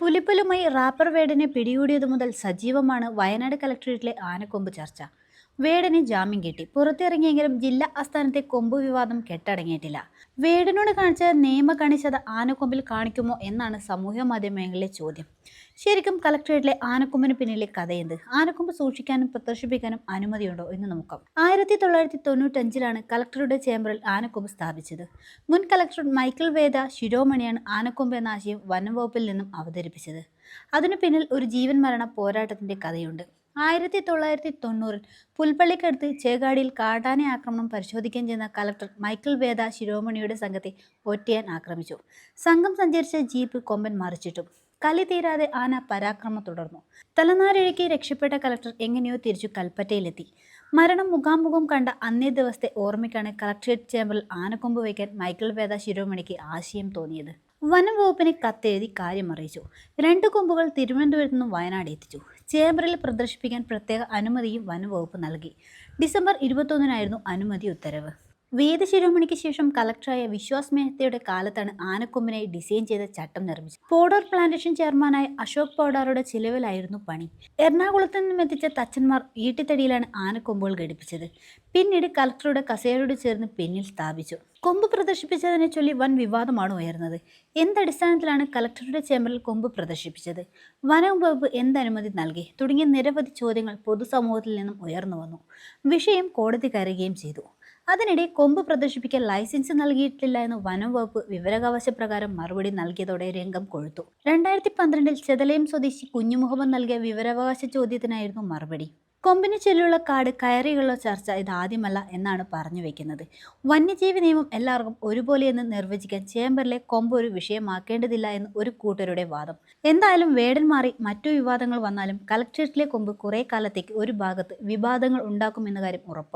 പുലിപ്പലുമായി wrapper വേടനെ പിടികൂടിയതു മുതൽ സജീവമാണ് വയനാട് കലക്ടറേറ്റിലെ ആനക്കൊമ്പ് ചർച്ച. വേടന് ജാമ്യം കിട്ടി. പുറത്തിറങ്ങിയെങ്കിലും ജില്ലാ ആസ്ഥാനത്തെ കൊമ്പ് വിവാദം കെട്ടടങ്ങിയിട്ടില്ല. വേടനോട് കാണിച്ച നിയമകണിശത ആനക്കൊമ്പിൽ കാണിക്കുമോ എന്നാണ് സാമൂഹ്യ മാധ്യമങ്ങളിലെ ചോദ്യം. ശരിക്കും കലക്ടറേറ്റിലെ ആനക്കൊമ്പിന് പിന്നിലെ കഥയെന്ത്? ആനക്കൊമ്പ് സൂക്ഷിക്കാനും പ്രദർശിപ്പിക്കാനും അനുമതിയുണ്ടോ എന്ന് നോക്കാം. 1995 കലക്ടറുടെ ചേംബറിൽ ആനക്കൊമ്പ് സ്ഥാപിച്ചത്. മുൻ കലക്ടർ മൈക്കിൾ വേദ ശിരോമണിയാണ് ആനക്കൊമ്പ് എന്ന ആശയം വനംവകുപ്പിൽ നിന്നും അവതരിപ്പിച്ചത്. അതിനു പിന്നിൽ ഒരു ജീവൻ മരണ പോരാട്ടത്തിന്റെ കഥയുണ്ട്. 1990 പുൽപ്പള്ളിക്കടുത്ത് ചേകാടിയിൽ കാട്ടാന ആക്രമണം പരിശോധിക്കാൻ ചെന്ന കലക്ടർ മൈക്കിൾ വേദ ശിരോമണിയുടെ സംഘത്തെ ഒറ്റയാൻ ആക്രമിച്ചു. സംഘം സഞ്ചരിച്ച ജീപ്പ് കൊമ്പൻ മറിച്ചിട്ടു. കലി തീരാതെ ആന പരാക്രമം തുടർന്നു. തലനാരിഴയ്ക്ക് രക്ഷപ്പെട്ട കലക്ടർ എങ്ങനെയോ തിരിച്ചു കൽപ്പറ്റയിലെത്തി. മരണം മുഖാമുഖം കണ്ട അന്നേ ദിവസത്തെ ഓർമ്മയ്ക്കാണ് കളക്ടറേറ്റ് ചേംബറിൽ ആനക്കൊമ്പ് വയ്ക്കാൻ മൈക്കിൾ വേദ ശിരോമണിക്ക് ആശയം തോന്നിയത്. വനം വകുപ്പിന് കത്തെഴുതി കാര്യം അറിയിച്ചു. 2 കൊമ്പുകൾ തിരുവനന്തപുരത്ത് നിന്നും വയനാട് എത്തിച്ചു. ചേംബറിൽ പ്രദർശിപ്പിക്കാൻ പ്രത്യേക അനുമതിയും വനംവകുപ്പ് നൽകി. ഡിസംബർ 21 അനുമതി ഉത്തരവ്. വേദ ശിരോമണിക്ക് ശേഷം കളക്ടറായ വിശ്വാസ് മെഹ്തയുടെ കാലത്താണ് ആനക്കൊമ്പിനായി ഡിസൈൻ ചെയ്ത ചട്ടം നിർമ്മിച്ചത്. പോഡർ പ്ലാന്റേഷൻ ചെയർമാനായ അശോക് പോഡാറുടെ ചിലവിലായിരുന്നു പണി. എറണാകുളത്ത് നിന്നും എത്തിച്ച തച്ചന്മാർ ഈട്ടിത്തടിയിലാണ് ആനക്കൊമ്പുകൾ ഘടിപ്പിച്ചത്. പിന്നീട് കളക്ടറുടെ കസേരയോട് ചേർന്ന് പിന്നിൽ സ്ഥാപിച്ചു. കൊമ്പ് പ്രദർശിപ്പിച്ചതിനെ ചൊല്ലി വൻ വിവാദമാണ് ഉയർന്നത്. എന്തടിസ്ഥാനത്തിലാണ് കളക്ടറുടെ ചേംബറിൽ കൊമ്പ് പ്രദർശിപ്പിച്ചത്? വനം വകുപ്പ് എന്തനുമതി നൽകി? തുടങ്ങിയ നിരവധി ചോദ്യങ്ങൾ പൊതുസമൂഹത്തിൽ നിന്നും ഉയർന്നു വന്നു. വിഷയം കോടതി കയറുകയും ചെയ്തു. അതിനിടെ കൊമ്പ് പ്രദർശിപ്പിക്കാൻ ലൈസൻസ് നൽകിയിട്ടില്ല എന്ന് വനം വകുപ്പ് വിവരാവകാശ പ്രകാരം മറുപടി നൽകിയതോടെ രംഗം കൊഴുത്തു. 2012 ചെതലയം സ്വദേശി കുഞ്ഞുമുഹമ്മദ് നൽകിയ വിവരാവകാശ ചോദ്യത്തിനായിരുന്നു മറുപടി. കൊമ്പിന് ചൊല്ലിയുള്ള കാട് കയറിയുള്ള ചർച്ച ഇതാദ്യമല്ല എന്നാണ് പറഞ്ഞു വെക്കുന്നത്. വന്യജീവി നിയമം എല്ലാവർക്കും ഒരുപോലെയെന്ന് നിർവചിക്കാൻ ചേംബറിലെ കൊമ്പ് ഒരു വിഷയമാക്കേണ്ടതില്ല എന്ന് ഒരു കൂട്ടരുടെ വാദം. എന്തായാലും വേടൻ മാറി മറ്റു വിവാദങ്ങൾ വന്നാലും കലക്ടറേറ്റിലെ കൊമ്പ് കുറെ കാലത്തേക്ക് ഒരു ഭാഗത്ത് വിവാദങ്ങൾ ഉണ്ടാക്കും എന്ന കാര്യം ഉറപ്പാണ്.